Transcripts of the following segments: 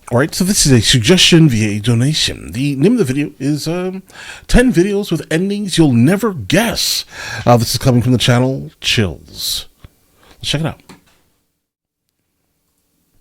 All right, so this is a suggestion via a donation. The name of the video is 10 videos with endings you'll never guess. This is coming from the channel Chills. Let's check it out.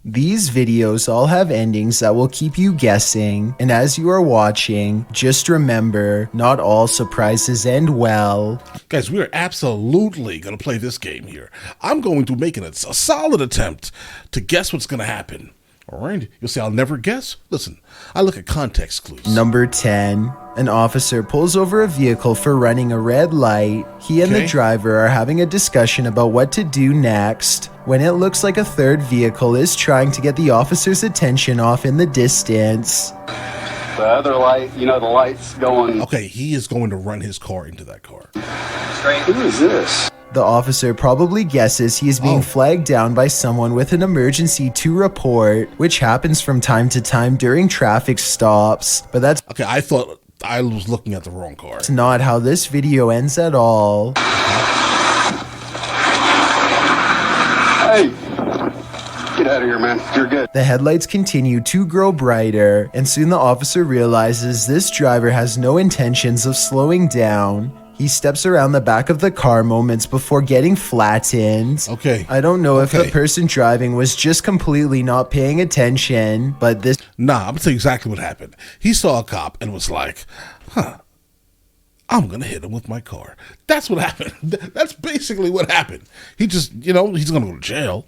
These videos all have endings that will keep you guessing, and as you are watching, just remember, not all surprises end well. Guys, we are absolutely going to play this game here. I'm going to make it a solid attempt to guess what's going to happen. All right, you'll say I'll never guess. Listen, I look at context clues. Number 10. An officer pulls over a vehicle for running a red light. He and the driver are having a discussion about what to do next, when it looks like a third vehicle is trying to get the officer's attention off in the distance. The other light, the light's going. Okay, he is going to run his car into that car. Who is this? The officer probably guesses he is being flagged down by someone with an emergency to report, which happens from time to time during traffic stops. But that's Okay, I thought I was looking at the wrong car. not how this video ends at all. Hey! Get out of here, man. You're good. The headlights continue to grow brighter, and soon the officer realizes this driver has no intentions of slowing down. He steps around the back of the car moments before getting flattened. Okay. I don't know if the person driving was just completely not paying attention, but this... Nah, I'm going to tell you exactly what happened. He saw a cop and was like, I'm going to hit him with my car. That's what happened. That's basically what happened. He just, he's going to go to jail.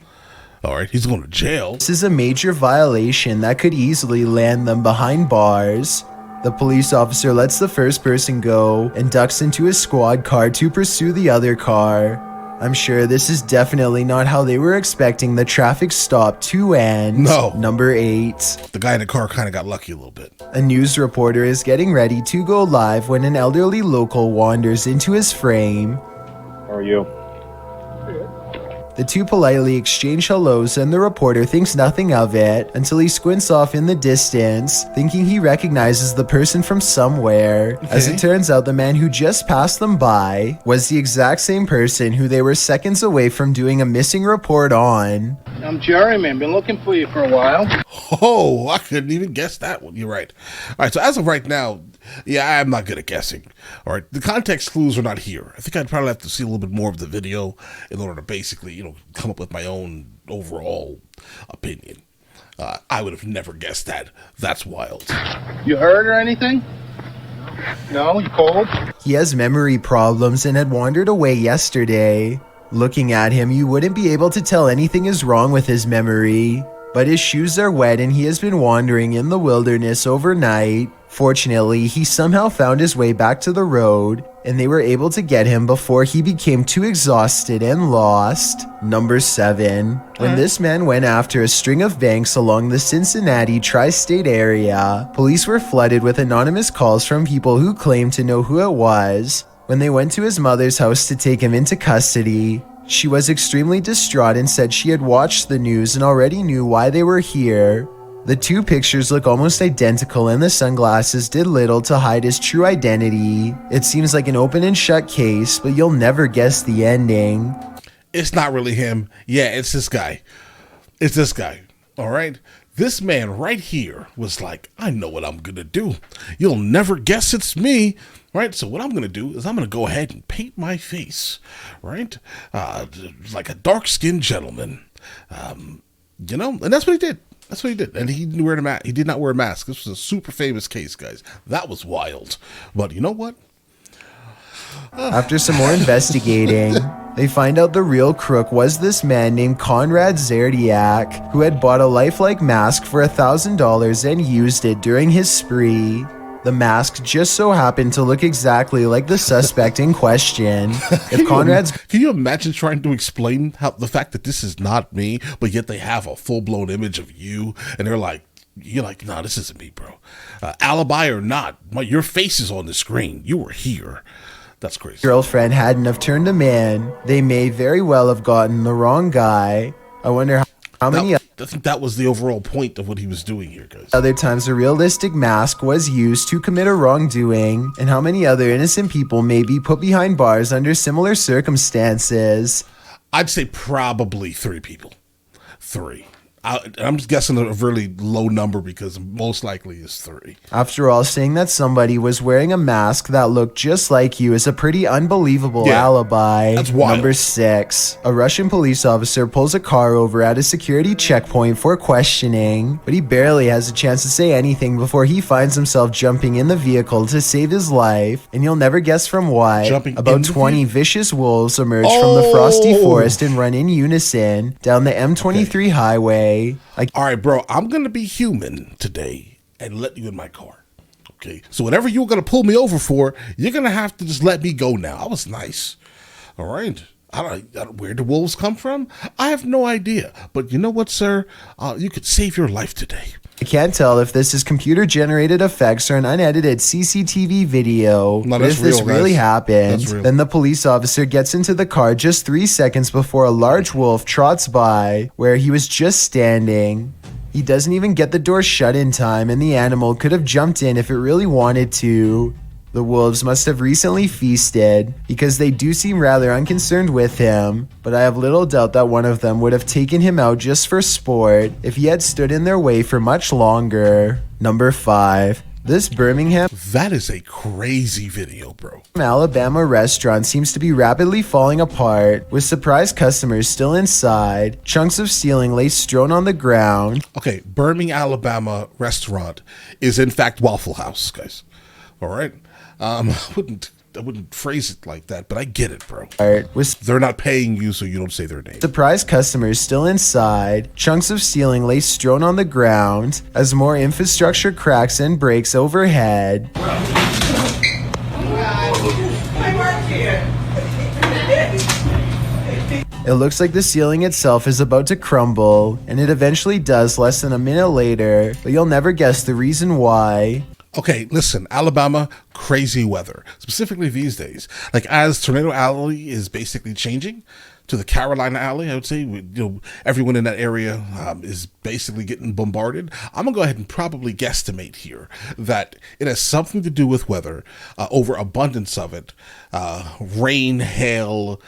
All right, he's going to jail. This is a major violation that could easily land them behind bars. The police officer lets the first person go and ducks into his squad car to pursue the other car. I'm sure this is definitely not how they were expecting the traffic stop to end. No. Number 8. The guy in the car kind of got lucky a little bit. A news reporter is getting ready to go live when an elderly local wanders into his frame. How are you? The two politely exchange hellos and the reporter thinks nothing of it until he squints off in the distance, thinking he recognizes the person from somewhere. As it turns out, the man who just passed them by was the exact same person who they were seconds away from doing a missing report on. I'm Jerry, man. Been looking for you for a while. Oh, I couldn't even guess that one. You're right. All right, so as of right now, yeah, I'm not good at guessing. All right, the context clues are not here. I think I'd probably have to see a little bit more of the video in order to basically, come up with my own overall opinion. I would have never guessed that. That's wild. You hurt or anything? No? You cold? He has memory problems and had wandered away yesterday. Looking at him, you wouldn't be able to tell anything is wrong with his memory. But his shoes are wet and he has been wandering in the wilderness overnight. Fortunately, he somehow found his way back to the road, and they were able to get him before he became too exhausted and lost. Number 7. When this man went after a string of banks along the Cincinnati tri-state area, police were flooded with anonymous calls from people who claimed to know who it was. When they went to his mother's house to take him into custody, she was extremely distraught and said she had watched the news and already knew why they were here. The two pictures look almost identical and the sunglasses did little to hide his true identity. It seems like an open and shut case, but you'll never guess the ending. It's not really him. Yeah, it's this guy. It's this guy. All right? This man right here was like, I know what I'm going to do. You'll never guess it's me. Right? So what I'm going to do is I'm going to go ahead and paint my face. Right? Like a dark-skinned gentleman. And that's what he did. That's what he did. And he didn't wear a mask. He did not wear a mask. This was a super famous case, guys. That was wild. But you know what? After some more investigating, they find out the real crook was this man named Conrad Zerdiak, who had bought a lifelike mask for $1,000 and used it during his spree. The mask just so happened to look exactly like the suspect in question. Can you imagine trying to explain how the fact that this is not me, but yet they have a full-blown image of you, and they're like, you're like, no, this isn't me, bro. Alibi or not, your face is on the screen. You were here. That's crazy. Girlfriend hadn't have turned him in. They may very well have gotten the wrong guy. I wonder how many I think that was the overall point of what he was doing here, guys. other times a realistic mask was used to commit a wrongdoing, and how many other innocent people may be put behind bars under similar circumstances. I'd say probably 3 people. 3. I'm just guessing a really low number because most likely is 3. After all, saying that somebody was wearing a mask that looked just like you is a pretty unbelievable Yeah, alibi. that's wild. Number 6. A Russian police officer pulls a car over at a security checkpoint for questioning, but he barely has a chance to say anything before he finds himself jumping in the vehicle to save his life, and you'll never guess from what. Jumping in About the 20 vicious wolves emerge from the frosty forest and run in unison down the M23 highway. All right, bro, I'm going to be human today and let you in my car. Okay, so whatever you were going to pull me over for, you're going to have to just let me go now. I was nice. All right. I don't where the wolves come from. I have no idea. But you know what, sir? You could save your life today. I can't tell if this is computer-generated effects or an unedited CCTV video. No, but that's if this real, really guys. happened, That's real. then the police officer gets into the car just 3 seconds before a large wolf trots by where he was just standing. He doesn't even get the door shut in time, and the animal could have jumped in if it really wanted to. The wolves must have recently feasted, because they do seem rather unconcerned with him, but I have little doubt that one of them would have taken him out just for sport if he had stood in their way for much longer. Number 5. This Birmingham, That is a crazy video, bro. Alabama restaurant seems to be rapidly falling apart, with surprised customers still inside, chunks of ceiling lay strewn on the ground. Okay, Birmingham, Alabama restaurant is in fact Waffle House, guys. All right. I wouldn't phrase it like that, but I get it, bro. With They're not paying you, so you don't say their name. surprised customers still inside, chunks of ceiling lay strewn on the ground, as more infrastructure cracks and breaks overhead. It looks like the ceiling itself is about to crumble, and it eventually does less than a minute later, but you'll never guess the reason why. Okay, listen, Alabama, crazy weather, specifically these days. Like as Tornado Alley is basically changing to the Carolina Alley, I would say, everyone in that area is basically getting bombarded. I'm gonna go ahead and probably guesstimate here that it has something to do with weather, overabundance of it, rain, hail,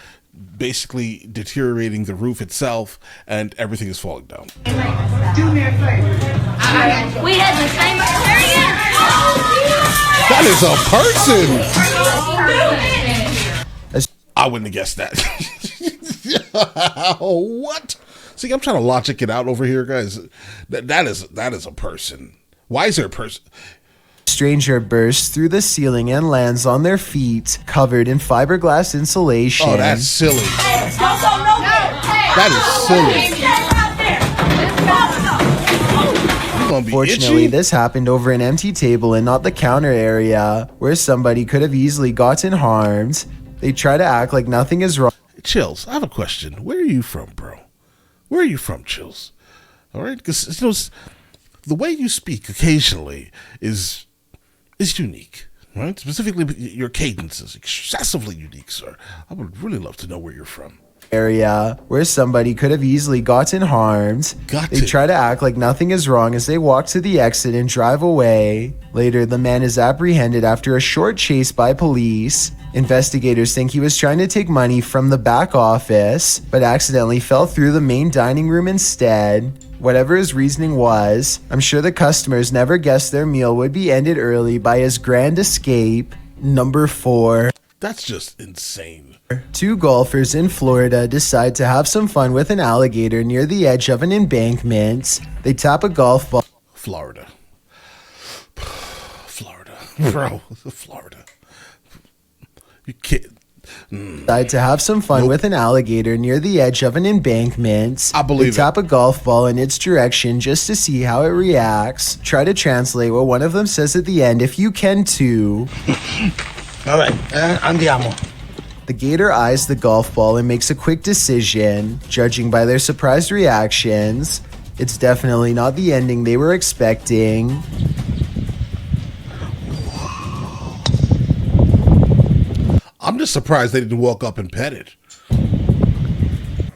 basically deteriorating the roof itself, and everything is falling down. We had the same experience. That is a person. I wouldn't have guessed that. What? See, I'm trying to logic it out over here, guys. That is a person. Why is there a person? Stranger bursts through the ceiling and lands on their feet, covered in fiberglass insulation. Oh, that's silly. That is silly. You gonna be Fortunately, itchy? this happened over an empty table and not the counter area, where somebody could have easily gotten harmed. They try to act like nothing is wrong. Chills, I have a question. Where are you from, bro? Where are you from, Chills? All right, because the way you speak occasionally is unique, right? Specifically, your cadence is excessively unique, sir. I would really love to know where you're from. Area where somebody could have easily gotten harmed. They try to act like nothing is wrong as they walk to the exit and drive away. Later, the man is apprehended after a short chase by police. Investigators think he was trying to take money from the back office, but accidentally fell through the main dining room instead. Whatever his reasoning was, I'm sure the customers never guessed their meal would be ended early by his grand escape. Number 4. That's just insane. 2 golfers in Florida decide to have some fun with an alligator near the edge of an embankment. They tap a golf ball. Florida. Bro, Florida. You can't. Decide to have some fun with an alligator near the edge of an embankment. I believe They tap a golf ball in its direction just to see how it reacts. Try to translate what one of them says at the end if you can too. All right, andiamo. The gator eyes the golf ball and makes a quick decision. Judging by their surprised reactions, it's definitely not the ending they were expecting. I'm just surprised they didn't walk up and pet it.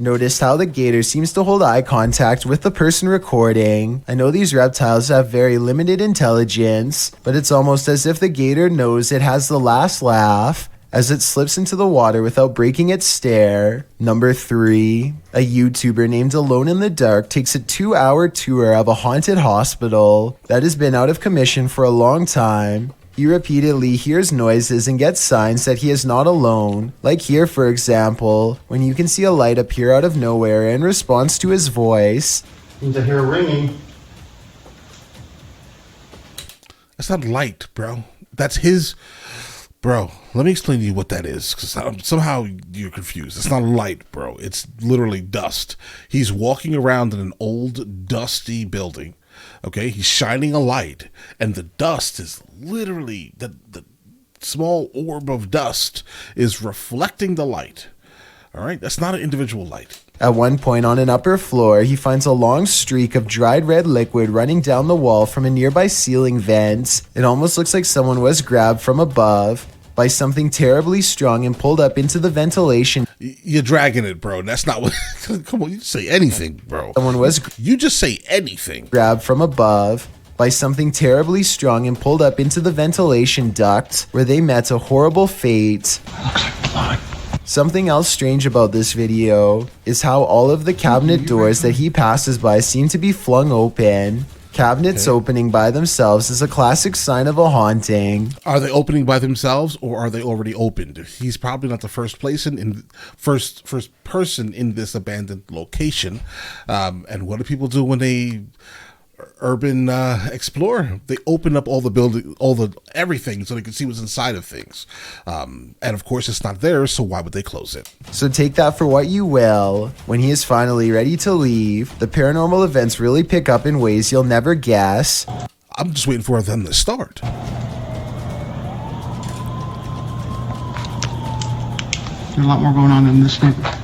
Notice how the gator seems to hold eye contact with the person recording. I know these reptiles have very limited intelligence, but it's almost as if the gator knows it has the last laugh, as it slips into the water without breaking its stare. Number 3, a YouTuber named Alone in the Dark takes a 2-hour tour of a haunted hospital that has been out of commission for a long time. He repeatedly hears noises and gets signs that he is not alone, like here for example, when you can see a light appear out of nowhere in response to his voice. Seems I hear a ringing. That's not light, bro. That's his... Bro, let me explain to you what that is, because somehow you're confused. It's not light, bro. It's literally dust. He's walking around in an old, dusty building. Okay, he's shining a light, and the dust is literally, the small orb of dust is reflecting the light. All right, that's not an individual light. At one point on an upper floor, he finds a long streak of dried red liquid running down the wall from a nearby ceiling vent. It almost looks like someone was grabbed from above by something terribly strong and pulled up into the ventilation. You're dragging it, bro. That's not what... Come on, you just say anything, bro. Someone was You just say anything. grabbed from above by something terribly strong and pulled up into the ventilation duct, where they met a horrible fate. Something else strange about this video is how all of the cabinet doors that he passes by seem to be flung open. Cabinets opening by themselves is a classic sign of a haunting. Are they opening by themselves, or are they already opened? He's probably not the first person in this abandoned location. And what do people do when they urban explore? They open up all the building, everything, so they can see what's inside of things. And of course, it's not theirs, so why would they close it? So take that for what you will. When he is finally ready to leave, the paranormal events really pick up in ways you'll never guess. I'm just waiting for them to start. There's a lot more going on in this neighborhood.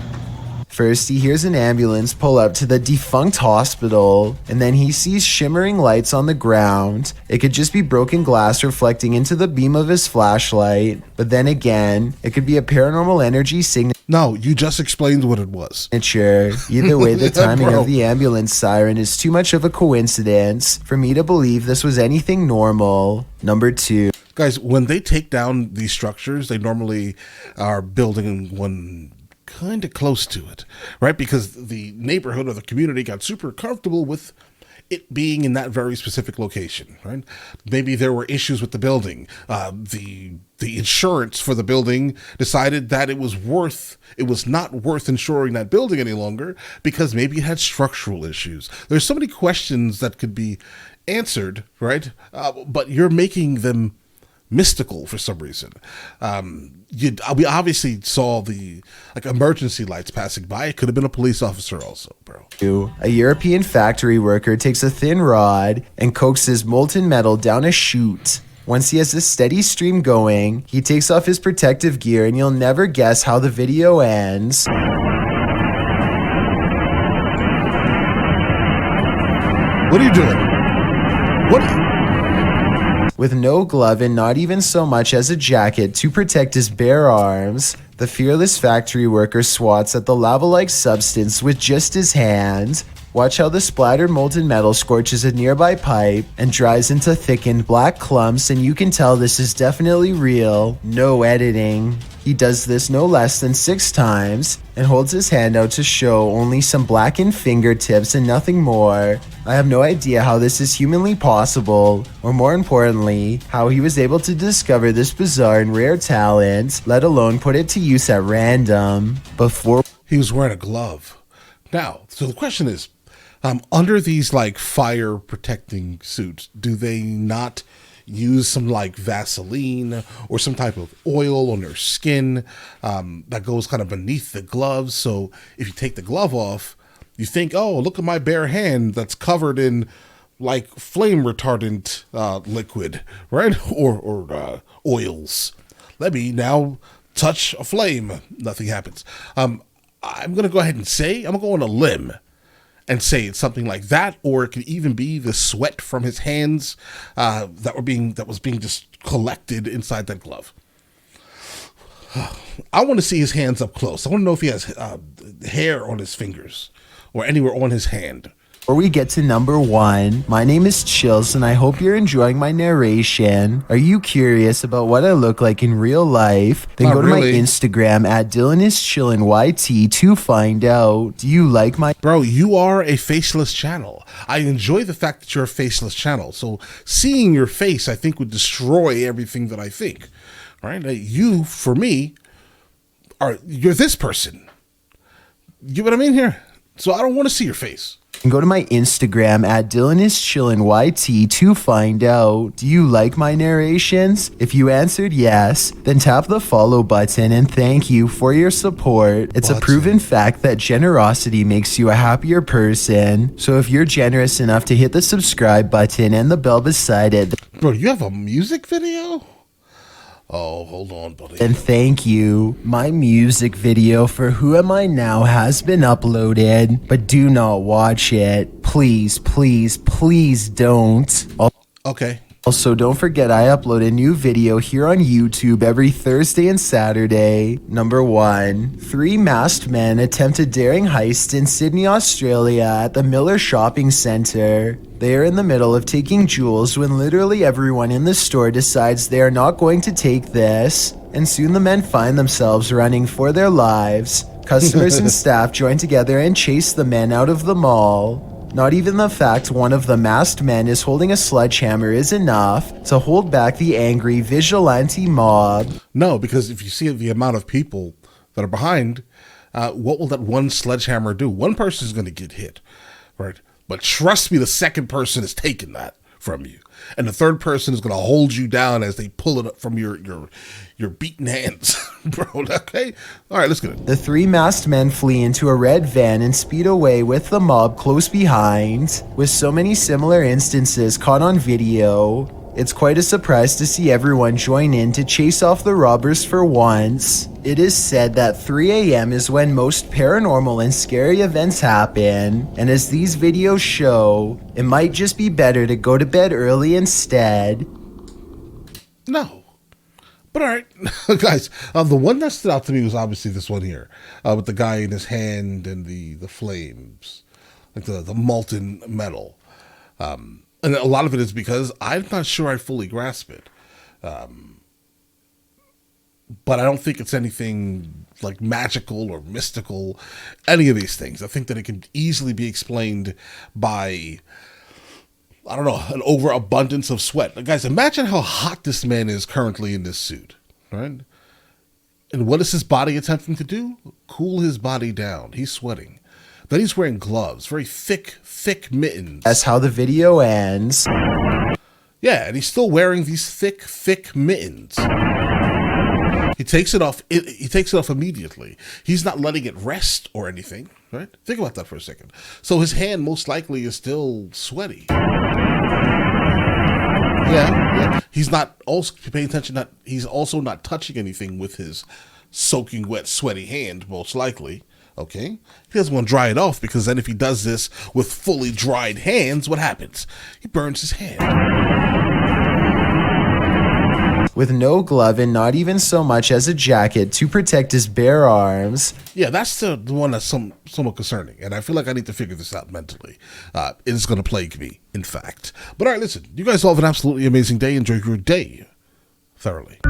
First, he hears an ambulance pull up to the defunct hospital, and then he sees shimmering lights on the ground. It could just be broken glass reflecting into the beam of his flashlight, but then again, it could be a paranormal energy No, you just explained what it was. signature. Either way, the timing Bro. of the ambulance siren is too much of a coincidence for me to believe this was anything normal. Number 2. Guys, when they take down these structures, they normally are building one kind of close to it, right? Because the neighborhood or the community got super comfortable with it being in that very specific location, right? Maybe there were issues with the building. The insurance for the building decided that it was not worth insuring that building any longer because maybe it had structural issues. There's so many questions that could be answered, right? But you're making them mystical for some reason. We obviously saw the emergency lights passing by. It could have been a police officer also, bro. A European factory worker takes a thin rod and coaxes molten metal down a chute. Once he has a steady stream going, he takes off his protective gear, and you'll never guess how the video ends. What are you doing? With no glove and not even so much as a jacket to protect his bare arms, the fearless factory worker swats at the lava-like substance with just his hand. Watch how the splattered molten metal scorches a nearby pipe and dries into thickened black clumps, and you can tell this is definitely real. No editing. He does this no less than 6 times and holds his hand out to show only some blackened fingertips and nothing more. I have no idea how this is humanly possible, or more importantly, how he was able to discover this bizarre and rare talent, let alone put it to use at random. Before He was wearing a glove. Now, so the question is, under these fire protecting suits, do they not use some Vaseline or some type of oil on their skin that goes kind of beneath the gloves? So if you take the glove off, you think, oh, look at my bare hand that's covered in flame retardant liquid, right? Or oils. Let me now touch a flame. Nothing happens. I'm going to go ahead and say, I'm going to go on a limb and say it's something like that, or it could even be the sweat from his hands that was being just collected inside that glove. I want to see his hands up close. I want to know if he has hair on his fingers or anywhere on his hand. Before we get to number 1, my name is Chills and I hope you're enjoying my narration. Are you curious about what I look like in real life? Then Not go to really. my Instagram at DylanIsChillinYT to find out. Do you like my Bro, you are a faceless channel. I enjoy the fact that you're a faceless channel. So seeing your face, I think, would destroy everything that I think. Right? You, for me, you're this person. You know what I mean here? So I don't want to see your face. Go to my Instagram at DylanIsChillinYT to find out. Do you like my narrations? If you answered yes, then tap the follow button and thank you for your support. It's a proven fact that generosity makes you a happier person. So if you're generous enough to hit the subscribe button and the bell beside it, Bro, you have a music video? Oh, hold on, buddy. then thank you. My music video for Who Am I Now has been uploaded, but do not watch it. Please, please, please don't. Okay. Also, don't forget I upload a new video here on YouTube every Thursday and Saturday. Number 1. 3 masked men attempt a daring heist in Sydney, Australia at the Miller Shopping Centre. They are in the middle of taking jewels when literally everyone in the store decides they are not going to take this, and soon the men find themselves running for their lives. Customers and staff join together and chase the men out of the mall. Not even the fact one of the masked men is holding a sledgehammer is enough to hold back the angry vigilante mob. No, because if you see the amount of people that are behind, what will that one sledgehammer do? One person is going to get hit, right? But trust me, the second person is taking that from you. And the third person is going to hold you down as they pull it up from your beaten hands. Bro, okay? All right, let's get it. The 3 masked men flee into a red van and speed away with the mob close behind. With so many similar instances caught on video, it's quite a surprise to see everyone join in to chase off the robbers for once. It is said that 3 a.m. is when most paranormal and scary events happen, and as these videos show, it might just be better to go to bed early instead. No. But all right, guys, the one that stood out to me was obviously this one here, with the guy in his hand and the flames, like the molten metal. And a lot of it is because I'm not sure I fully grasp it. But I don't think it's anything like magical or mystical, any of these things. I think that it can easily be explained by, I don't know, an overabundance of sweat. Guys, imagine how hot this man is currently in this suit, right? And what is his body attempting to do? Cool his body down. He's sweating. Then he's wearing gloves, very thick mittens. That's how the video ends. Yeah, and he's still wearing these thick mittens. He takes it off. He takes it off immediately. He's not letting it rest or anything, right? Think about that for a second. So his hand most likely is still sweaty. Yeah. He's not also paying attention. That he's also not touching anything with his soaking wet, sweaty hand. Most likely, okay. He doesn't want to dry it off because then if he does this with fully dried hands, what happens? He burns his hand. With no glove and not even so much as a jacket to protect his bare arms. Yeah, that's the one that's somewhat concerning, and I feel like I need to figure this out mentally. It is going to plague me, in fact. But all right, listen, you guys all have an absolutely amazing day. Enjoy your day thoroughly.